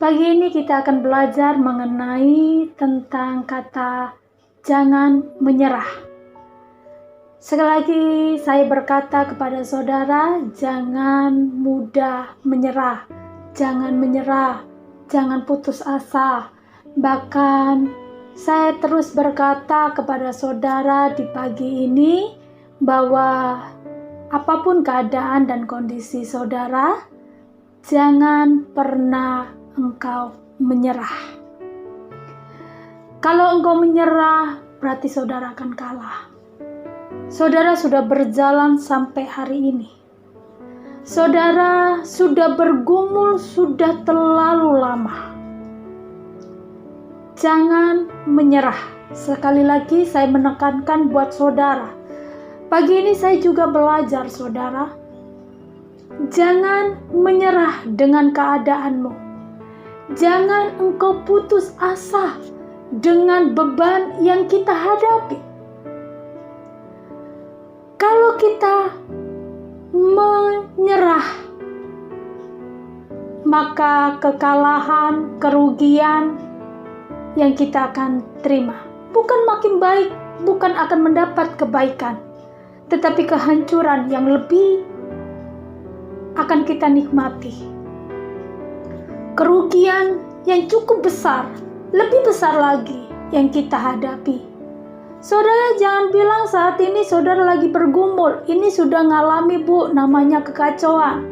Pagi ini kita akan belajar mengenai tentang kata jangan menyerah. Sekali lagi saya berkata kepada saudara, jangan mudah menyerah, jangan menyerah, jangan putus asa. Bahkan saya terus berkata kepada saudara di pagi ini bahwa apapun keadaan dan kondisi saudara, jangan pernah engkau menyerah. Kalau engkau menyerah, berarti saudara akan kalah. Saudara sudah berjalan sampai hari ini. Saudara sudah bergumul sudah terlalu lama. Jangan menyerah. Sekali lagi saya menekankan buat saudara. Pagi ini saya juga belajar saudara. Jangan menyerah dengan keadaanmu. Jangan engkau putus asa dengan beban yang kita hadapi. Kalau kita menyerah, maka kekalahan, kerugian yang kita akan terima bukan makin baik, bukan akan mendapat kebaikan, tetapi kehancuran yang lebih akan kita nikmati. Kerugian yang cukup besar, lebih besar lagi yang kita hadapi. Saudara jangan bilang saat ini saudara lagi bergumul, ini sudah ngalami namanya kekacauan.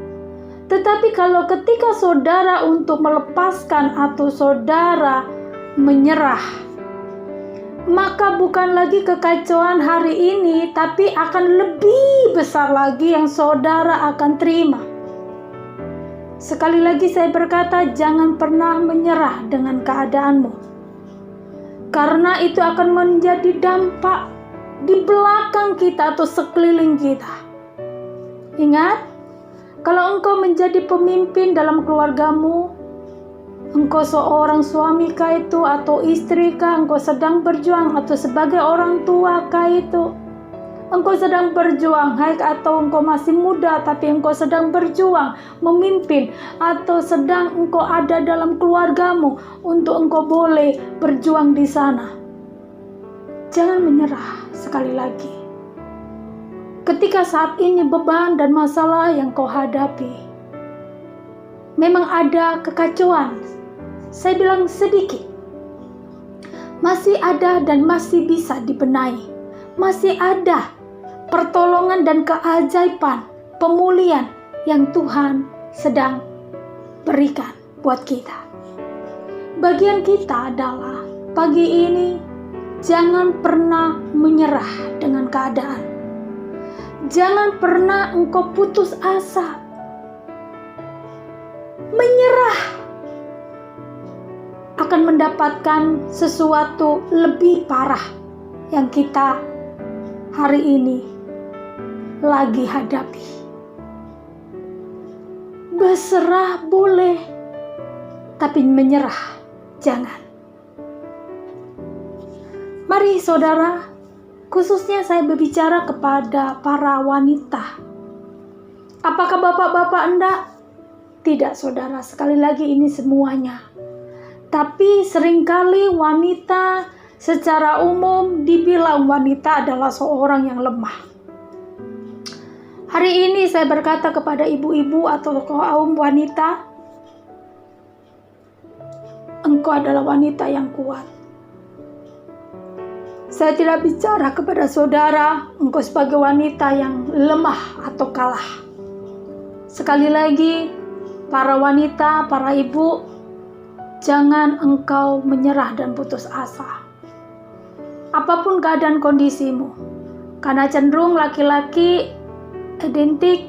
Tetapi kalau ketika saudara untuk melepaskan atau saudara menyerah, maka bukan lagi kekacauan hari ini, tapi akan lebih besar lagi yang saudara akan terima. Sekali lagi saya berkata, jangan pernah menyerah dengan keadaanmu. Karena itu akan menjadi dampak di belakang kita atau sekeliling kita. Ingat, kalau engkau menjadi pemimpin dalam keluargamu, engkau seorang suami kah itu atau istri kah, engkau sedang berjuang atau sebagai orang tua kah itu, engkau sedang berjuang, atau engkau masih muda tapi engkau sedang berjuang memimpin, atau sedang engkau ada dalam keluargamu untuk engkau boleh berjuang di sana. Jangan menyerah sekali lagi. Ketika saat ini beban dan masalah yang kau hadapi, memang ada kekacauan. Saya bilang sedikit. Masih ada dan masih bisa dibenahi. Masih ada pertolongan dan keajaiban, pemulihan yang Tuhan sedang berikan buat kita. Bagian kita adalah pagi ini jangan pernah menyerah dengan keadaan. Jangan pernah engkau putus asa. Menyerah akan mendapatkan sesuatu lebih parah yang kita hari ini lagi hadapi. Berserah boleh, tapi menyerah jangan. Mari saudara, khususnya saya berbicara kepada para wanita. Apakah bapak-bapak enggak? Tidak saudara, sekali lagi ini semuanya. Tapi seringkali wanita secara umum dibilang wanita adalah seorang yang lemah. Hari ini saya berkata kepada ibu-ibu atau kaum wanita, engkau adalah wanita yang kuat. Saya tidak bicara kepada saudara, engkau sebagai wanita yang lemah atau kalah. Sekali lagi, para wanita, para ibu, jangan engkau menyerah dan putus asa. Apapun keadaan kondisimu, karena cenderung laki-laki identik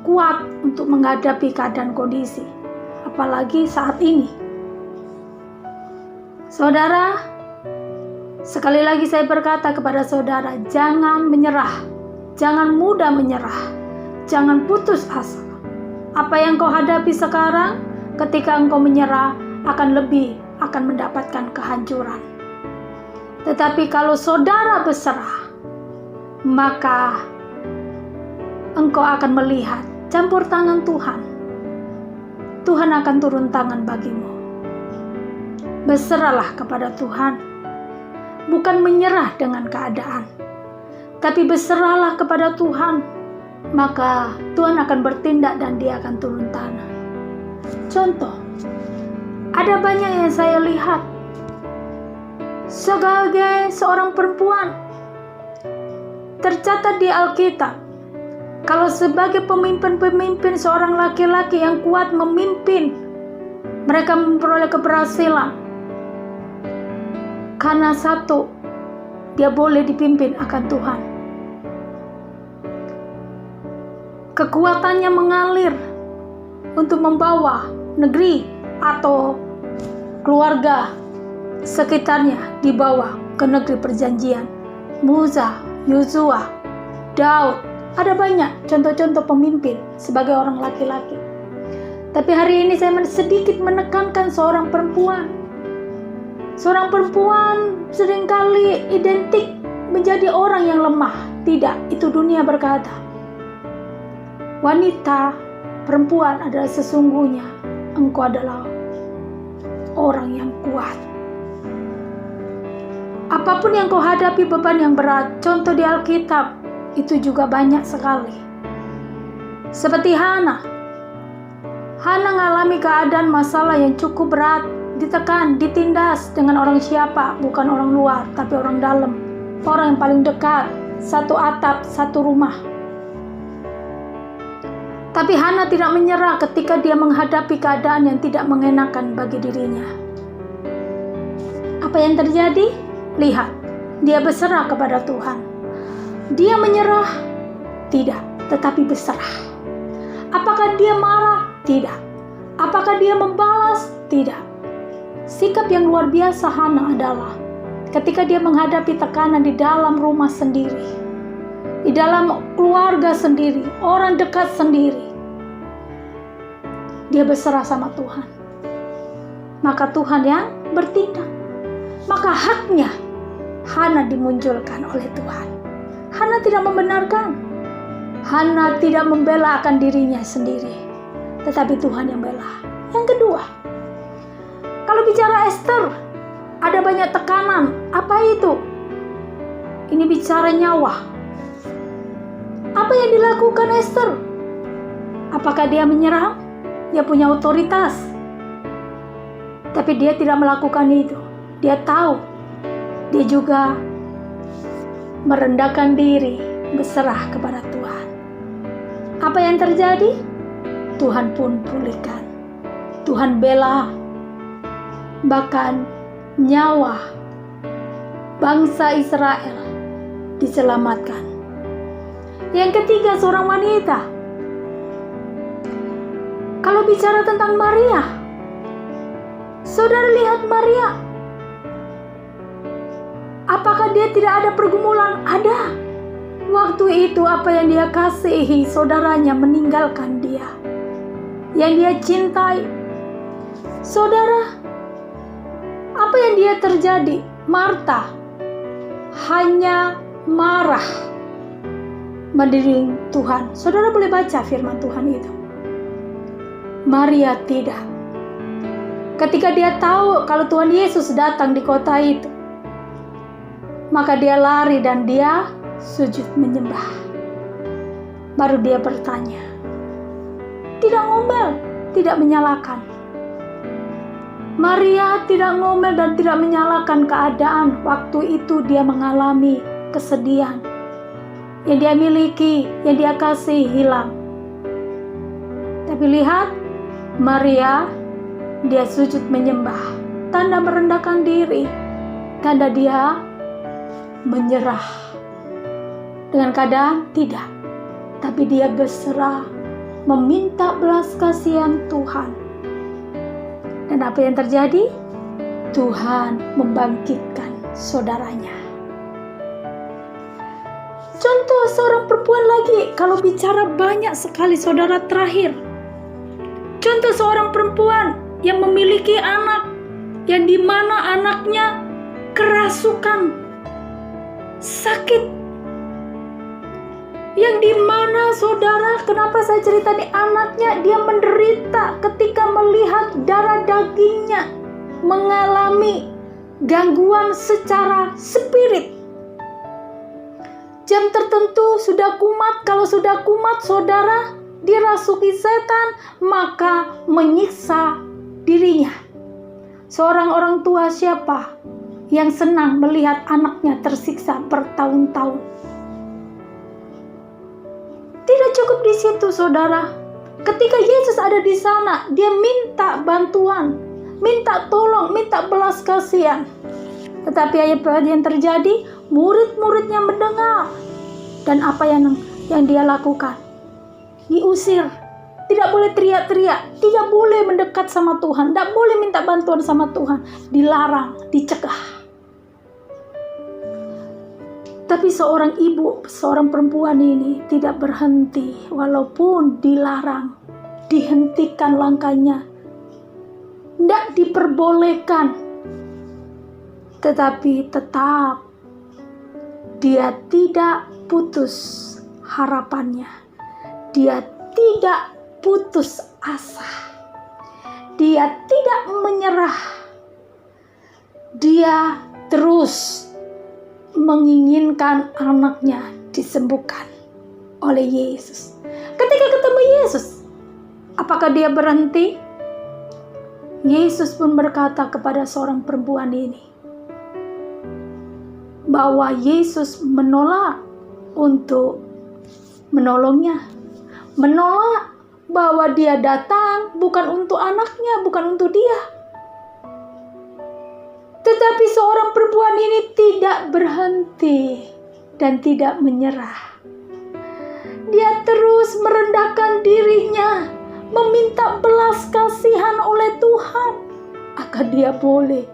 kuat untuk menghadapi keadaan kondisi, apalagi saat ini. Saudara, sekali lagi saya berkata kepada saudara, jangan menyerah, jangan mudah menyerah, jangan putus asa. Apa yang kau hadapi sekarang, ketika engkau menyerah, akan mendapatkan kehancuran. Tetapi kalau saudara berserah, maka engkau akan melihat campur tangan Tuhan. Tuhan akan turun tangan bagimu. Berserahlah kepada Tuhan, bukan menyerah dengan keadaan, tapi berserahlah kepada Tuhan, maka Tuhan akan bertindak dan Dia akan turun tangan. Contoh, ada banyak yang saya lihat sebagai seorang perempuan tercatat di Alkitab, kalau sebagai pemimpin-pemimpin seorang laki-laki yang kuat memimpin, mereka memperoleh keberhasilan karena satu, dia boleh dipimpin akan Tuhan. Kekuatannya mengalir untuk membawa negeri atau keluarga sekitarnya dibawa ke negeri perjanjian. Musa, Yosua, Daud, ada banyak contoh-contoh pemimpin sebagai orang laki-laki. Tapi hari ini saya sedikit menekankan seorang perempuan. Seorang perempuan seringkali identik menjadi orang yang lemah. Tidak, itu dunia berkata. Wanita, perempuan adalah sesungguhnya engkau adalah orang yang kuat. Apapun yang kau hadapi, beban yang berat, contoh di Alkitab, itu juga banyak sekali. Seperti Hana. Hana mengalami keadaan masalah yang cukup berat, ditekan, ditindas dengan orang siapa? Bukan orang luar, tapi orang dalam. Orang yang paling dekat, satu atap, satu rumah. Tapi Hana tidak menyerah ketika dia menghadapi keadaan yang tidak mengenakan bagi dirinya. Apa yang terjadi? Lihat, dia berserah kepada Tuhan. Dia menyerah? Tidak, tetapi berserah. Apakah dia marah? Tidak. Apakah dia membalas? Tidak. Sikap yang luar biasa Hana adalah ketika dia menghadapi tekanan di dalam rumah sendiri, di dalam keluarga sendiri, orang dekat sendiri, dia berserah sama Tuhan. Maka Tuhan yang bertindak. Maka haknya Hana dimunculkan oleh Tuhan. Hana tidak membenarkan. Hana tidak membela akan dirinya sendiri, tetapi Tuhan yang bela. Yang kedua, kalau bicara Esther, ada banyak tekanan. Apa itu? Ini bicara nyawa. Apa yang dilakukan Esther? Apakah dia menyerang? Dia punya otoritas. Tapi dia tidak melakukan itu. Dia tahu. Dia juga merendahkan diri, berserah kepada Tuhan. Apa yang terjadi? Tuhan pun pulihkan. Tuhan bela. Bahkan nyawa bangsa Israel diselamatkan. Yang ketiga, seorang wanita. Kalau bicara tentang Maria, saudara lihat Maria. Apakah dia tidak ada pergumulan? Ada. Waktu itu apa yang dia kasihi, saudaranya meninggalkan dia. Yang dia cintai. Saudara, apa yang dia terjadi? Marta hanya marah mendering Tuhan. Saudara boleh baca firman Tuhan itu. Maria tidak. Ketika dia tahu kalau Tuhan Yesus datang di kota itu, maka dia lari dan dia sujud menyembah. Baru dia bertanya. Tidak ngomel, tidak menyalahkan. Maria tidak ngomel dan tidak menyalahkan keadaan. Waktu itu dia mengalami kesedihan. Yang dia miliki, yang dia kasih hilang. Tapi lihat, Maria, dia sujud menyembah. Tanda merendahkan diri. Tanda dia menyerah. Dengan keadaan tidak. Tapi dia berserah, meminta belas kasihan Tuhan. Dan apa yang terjadi? Tuhan membangkitkan saudaranya. Contoh seorang perempuan lagi, kalau bicara banyak sekali saudara terakhir. Contoh seorang perempuan yang memiliki anak, yang dimana anaknya kerasukan, sakit. Yang dimana saudara, kenapa saya cerita di anaknya, dia menderita ketika melihat darah dagingnya mengalami gangguan secara spirit. Jam tertentu sudah kumat, kalau sudah kumat saudara dirasuki setan, maka menyiksa dirinya. Seorang orang tua siapa yang senang melihat anaknya tersiksa bertahun-tahun? Tidak cukup di situ saudara. Ketika Yesus ada di sana, dia minta bantuan, minta tolong, minta belas kasihan. Tetapi apa yang terjadi? Murid-muridnya mendengar. Dan apa yang dia lakukan? Diusir. Tidak boleh teriak-teriak, tidak boleh mendekat sama Tuhan, tidak boleh minta bantuan sama Tuhan. Dilarang, dicegah. Tapi seorang ibu, seorang perempuan ini tidak berhenti. Walaupun dilarang, dihentikan langkahnya, tidak diperbolehkan, tetapi tetap dia tidak putus harapannya. Dia tidak putus asa. Dia tidak menyerah. Dia terus menginginkan anaknya disembuhkan oleh Yesus. Ketika ketemu Yesus, apakah dia berhenti? Yesus pun berkata kepada seorang perempuan ini bahwa Yesus menolak untuk menolongnya, menolak bahwa dia datang bukan untuk anaknya, bukan untuk dia. Tetapi seorang perempuan ini tidak berhenti dan tidak menyerah. Dia terus merendahkan dirinya, meminta belas kasihan oleh Tuhan agar dia boleh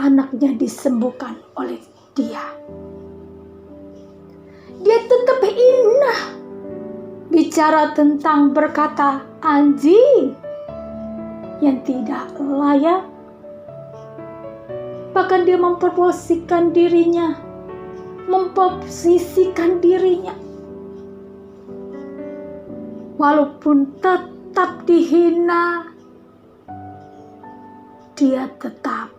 anaknya disembuhkan oleh dia. Dia tetap indah bicara tentang berkata anjing yang tidak layak. Bahkan dia memposisikan dirinya, walaupun tetap dihina, dia tetap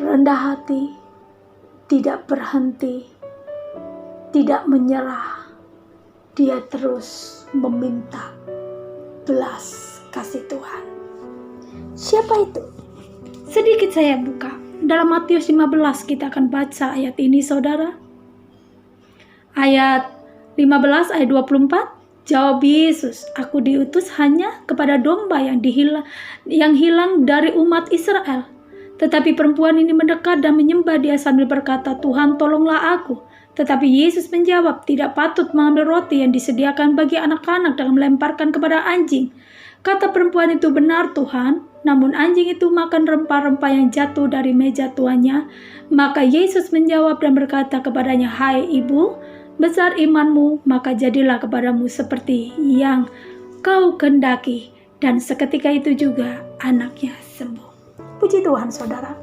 rendah hati, tidak berhenti, tidak menyerah. Dia terus meminta belas kasih Tuhan. Siapa itu? Sedikit saya buka. Dalam Matius 15 kita akan baca ayat ini saudara. Ayat 15 ayat 24. Jawab Yesus, aku diutus hanya kepada domba yang hilang dari umat Israel. Tetapi perempuan ini mendekat dan menyembah dia sambil berkata, Tuhan tolonglah aku. Tetapi Yesus menjawab, tidak patut mengambil roti yang disediakan bagi anak-anak dan melemparkan kepada anjing. Kata perempuan itu, benar Tuhan, namun anjing itu makan rempah-rempah yang jatuh dari meja tuannya. Maka Yesus menjawab dan berkata kepadanya, hai ibu, besar imanmu, maka jadilah kepadamu seperti yang kau kehendaki. Dan seketika itu juga anaknya sembuh. Puji Tuhan saudara.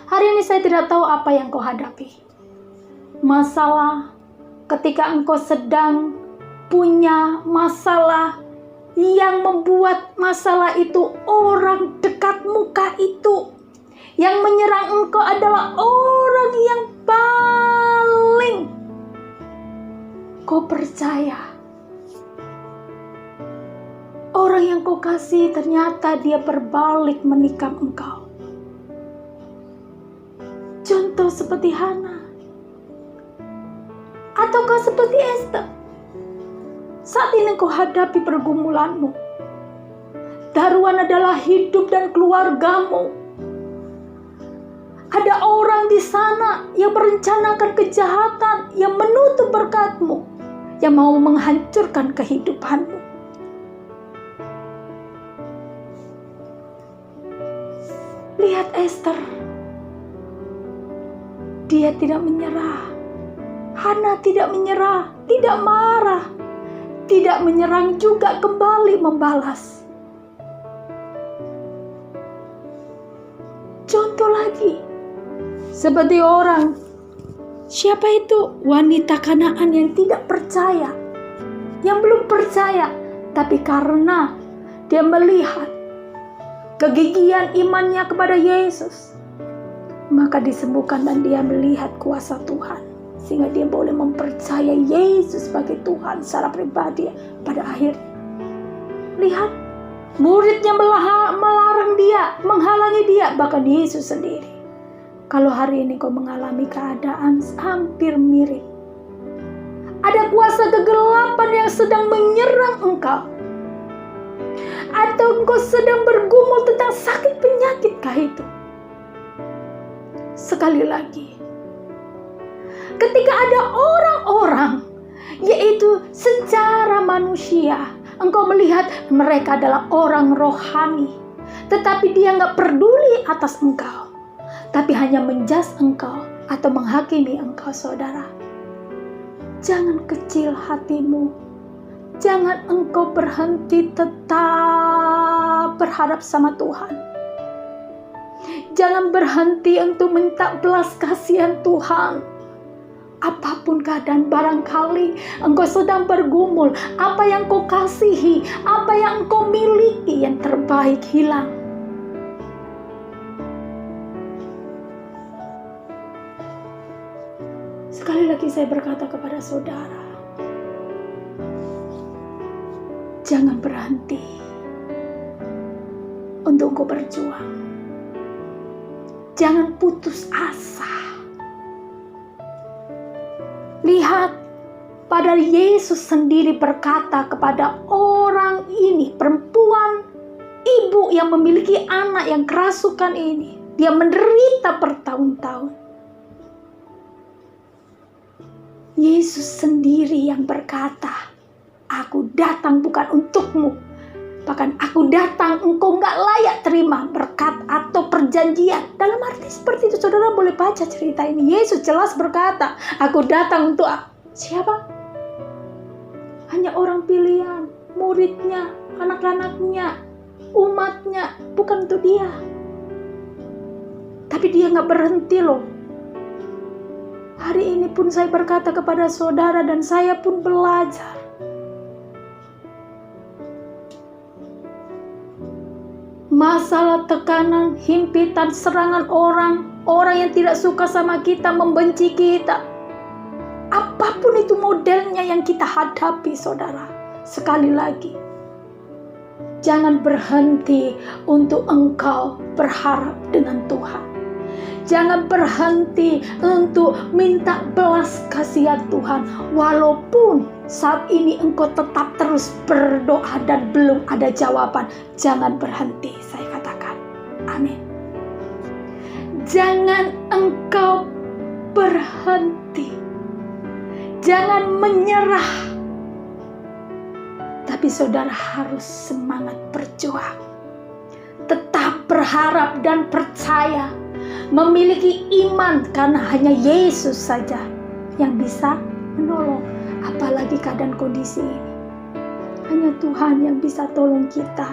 Hari ini saya tidak tahu apa yang kau hadapi. Masalah, ketika engkau sedang punya masalah yang membuat masalah itu orang dekat muka itu. Yang menyerang engkau adalah orang yang paling kau percaya. Orang yang kau kasih ternyata dia berbalik menikam engkau. Contoh seperti Hana. Ataukah seperti Esther? Saat ini kau hadapi pergumulanmu. Taruhan adalah hidup dan keluargamu. Ada orang di sana yang merencanakan kejahatan, yang menutup berkatmu, yang mau menghancurkan kehidupanmu. Lihat Esther. Dia tidak menyerah. Hana tidak menyerah, tidak marah. Tidak menyerang juga kembali membalas. Contoh lagi, seperti orang, siapa itu? Wanita Kanaan yang tidak percaya, yang belum percaya, tapi karena dia melihat kegigihan imannya kepada Yesus, maka disembuhkan dan dia melihat kuasa Tuhan, sehingga dia boleh mempercayai Yesus sebagai Tuhan secara pribadi pada akhirnya. Lihat, muridnya melarang dia, menghalangi dia, bahkan Yesus sendiri. Kalau hari ini kau mengalami keadaan hampir mirip, ada kuasa kegelapan yang sedang menyerang engkau, atau engkau sedang bergumul tentang sakit penyakitkah itu? Sekali lagi, ketika ada orang-orang, yaitu secara manusia, engkau melihat mereka adalah orang rohani, tetapi dia nggak peduli atas engkau, tapi hanya menjas engkau atau menghakimi engkau, saudara. Jangan kecil hatimu. Jangan engkau berhenti tetap berharap sama Tuhan. Jangan berhenti untuk minta belas kasihan Tuhan. Apapun keadaan, barangkali engkau sedang bergumul, apa yang kau kasihi, apa yang kau miliki yang terbaik hilang. Sekali lagi saya berkata kepada saudara, jangan berhenti untuk engkau berjuang. Jangan putus asa. Lihat, padahal Yesus sendiri berkata kepada orang ini, perempuan, ibu yang memiliki anak yang kerasukan ini, dia menderita bertahun-tahun. Yesus sendiri yang berkata, aku datang bukan untukmu, bahkan aku datang engkau gak layak terima berkat atau perjanjian. Dalam arti seperti itu, saudara boleh baca cerita ini. Yesus jelas berkata, aku datang untuk siapa? Hanya orang pilihan, muridnya, anak-anaknya, umatnya, bukan untuk dia. Tapi dia gak berhenti loh. Hari ini pun saya berkata kepada saudara, dan saya pun belajar. Masalah tekanan, himpitan, serangan orang yang tidak suka sama kita, membenci kita. Apapun itu modelnya yang kita hadapi, saudara. Sekali lagi, jangan berhenti untuk engkau berharap dengan Tuhan. Jangan berhenti untuk minta belas kasihan Tuhan. Walaupun saat ini engkau tetap terus berdoa dan belum ada jawaban. Jangan berhenti, saya katakan. Amin. Jangan engkau berhenti. Jangan menyerah. Tapi saudara harus semangat berjuang. Tetap berharap dan percaya. Memiliki iman, karena hanya Yesus saja yang bisa menolong. Apalagi keadaan kondisi ini, hanya Tuhan yang bisa tolong kita.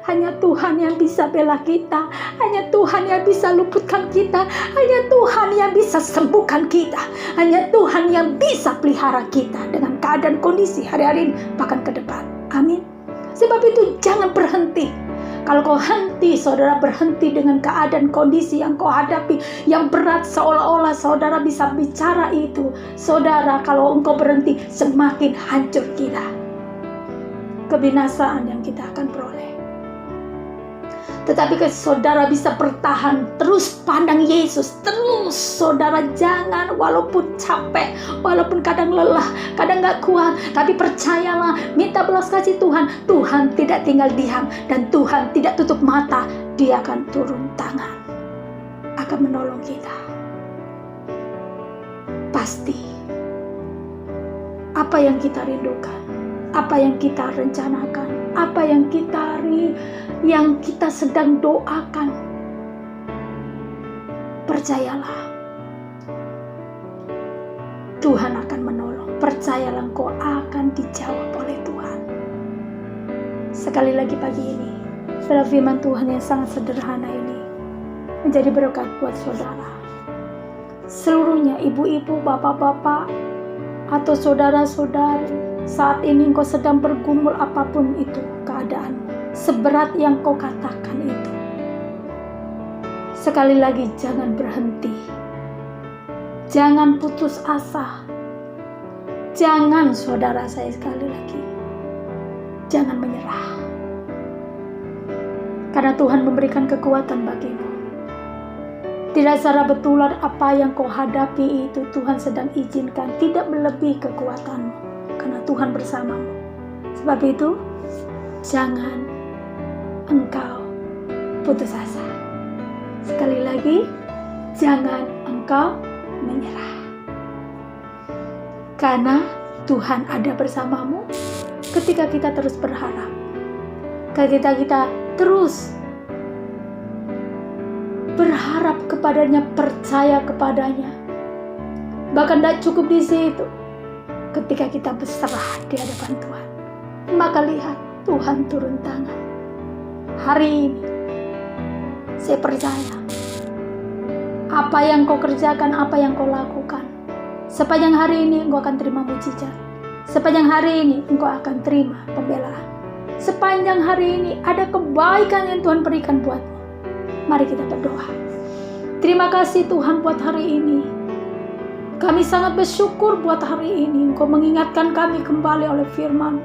Hanya Tuhan yang bisa bela kita. Hanya Tuhan yang bisa luputkan kita. Hanya Tuhan yang bisa sembuhkan kita. Hanya Tuhan yang bisa pelihara kita dengan keadaan kondisi hari-hari ini, bahkan ke depan. Amin. Sebab itu jangan berhenti. Kalau kau henti, saudara berhenti dengan keadaan kondisi yang kau hadapi, yang berat, seolah-olah saudara bisa bicara itu. Saudara, kalau engkau berhenti, semakin hancur kita. Kebinasaan yang kita akan peroleh. Tetapi kalau saudara bisa bertahan, terus pandang Yesus, terus saudara jangan, walaupun capek, walaupun kadang lelah, kadang gak kuat, tapi percayalah, minta belas kasih Tuhan. Tuhan tidak tinggal diam, dan Tuhan tidak tutup mata. Dia akan turun tangan, akan menolong kita. Pasti apa yang kita rindukan, apa yang kita rencanakan, apa yang kita sedang doakan, percayalah Tuhan akan menolong. Percayalah engkau akan dijawab oleh Tuhan. Sekali lagi pagi ini, pada firman Tuhan yang sangat sederhana ini menjadi berkat buat saudara seluruhnya, ibu-ibu, bapak-bapak, atau saudara-saudari. Saat ini engkau sedang bergumul apapun itu keadaanmu, seberat yang kau katakan itu, Sekali lagi, jangan berhenti. Jangan putus asa. Jangan, saudara saya, sekali lagi, jangan menyerah. Karena Tuhan memberikan kekuatan bagimu. Tidak secara betulan apa yang kau hadapi itu Tuhan sedang izinkan tidak melebihi kekuatanmu. Karena Tuhan bersamamu. Sebab itu, jangan engkau putus asa. Sekali lagi, jangan engkau menyerah. Karena Tuhan ada bersamamu ketika kita terus berharap. Ketika kita terus berharap kepadanya, percaya kepadanya. Bahkan tidak cukup di situ. Ketika kita berserah di hadapan Tuhan, maka lihat Tuhan turun tangan. Hari ini, saya percaya apa yang kau kerjakan, apa yang kau lakukan, sepanjang hari ini engkau akan terima mujizat. Sepanjang hari ini engkau akan terima pembelaan. Sepanjang hari ini ada kebaikan yang Tuhan berikan buatmu. Mari kita berdoa. Terima kasih Tuhan buat hari ini. Kami sangat bersyukur buat hari ini. Engkau mengingatkan kami kembali oleh firman.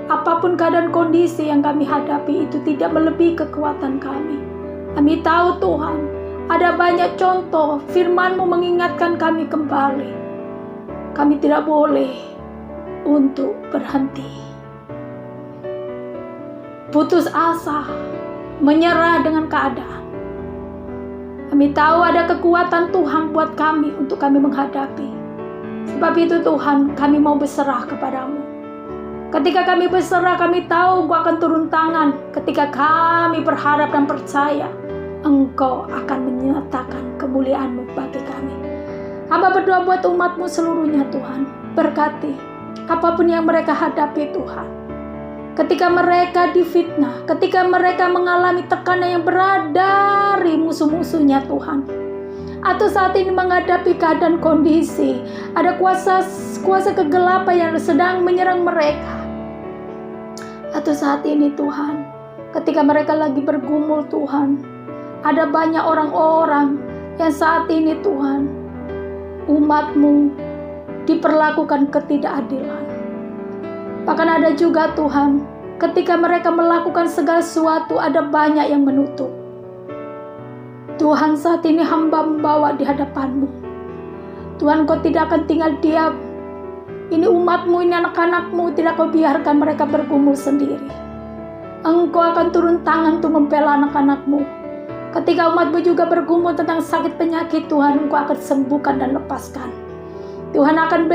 Apapun keadaan kondisi yang kami hadapi itu tidak melebihi kekuatan kami. Kami tahu Tuhan, ada banyak contoh firman-Mu mengingatkan kami kembali. Kami tidak boleh untuk berhenti, putus asa, menyerah dengan keadaan. Kami tahu ada kekuatan Tuhan buat kami untuk kami menghadapi. Sebab itu Tuhan, kami mau berserah kepadamu. Ketika kami berserah, kami tahu Engkau akan turun tangan. Ketika kami berharap dan percaya, Engkau akan menyatakan kemuliaan-Mu bagi kami. Hamba berdoa buat umat-Mu seluruhnya Tuhan. Berkati apapun yang mereka hadapi Tuhan. Ketika mereka difitnah, ketika mereka mengalami tekanan yang berat dari musuh-musuhnya Tuhan, atau saat ini menghadapi keadaan kondisi, ada kuasa kegelapan yang sedang menyerang mereka, atau saat ini Tuhan, ketika mereka lagi bergumul Tuhan, ada banyak orang-orang yang saat ini Tuhan, umat-Mu diperlakukan ketidakadilan. Bahkan ada juga Tuhan, ketika mereka melakukan segala sesuatu, ada banyak yang menutup. Tuhan, saat ini hamba membawa di hadapan-Mu. Tuhan, Kau tidak akan tinggal diam. Ini umat-Mu, ini anak-anak-Mu, tidak Kau biarkan mereka bergumul sendiri. Engkau akan turun tangan untuk membela anak-anak-Mu. Ketika umat-Mu juga bergumul tentang sakit penyakit, Tuhan, Engkau akan sembuhkan dan lepaskan. Tuhan akan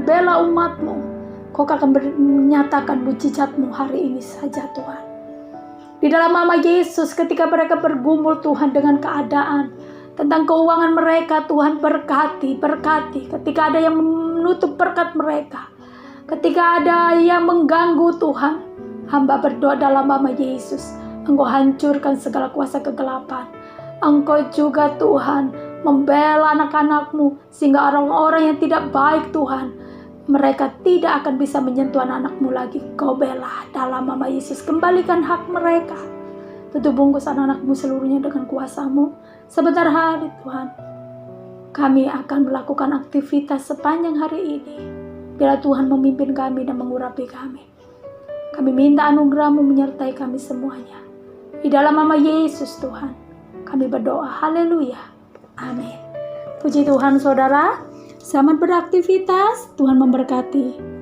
bela umat-Mu. Kau akan menyatakan mujizat-Mu hari ini saja Tuhan. Di dalam nama Yesus, ketika mereka bergumul Tuhan dengan keadaan tentang keuangan mereka, Tuhan berkati. Ketika ada yang menutup berkat mereka, ketika ada yang mengganggu Tuhan, hamba berdoa dalam nama Yesus, Engkau hancurkan segala kuasa kegelapan. Engkau juga Tuhan membela anak-anak-Mu, sehingga orang-orang yang tidak baik Tuhan, mereka tidak akan bisa menyentuh anak-anak-Mu lagi. Kau bela dalam nama Yesus. Kembalikan hak mereka. Tutup bungkus anak-anak-Mu seluruhnya dengan kuasa-Mu. Sebentar hari Tuhan, kami akan melakukan aktivitas sepanjang hari ini. Biar Tuhan memimpin kami dan mengurapi kami. Kami minta anugerah-Mu menyertai kami semuanya. Di dalam nama Yesus Tuhan, kami berdoa. Haleluya. Amin. Puji Tuhan saudara. Selamat beraktivitas. Tuhan memberkati.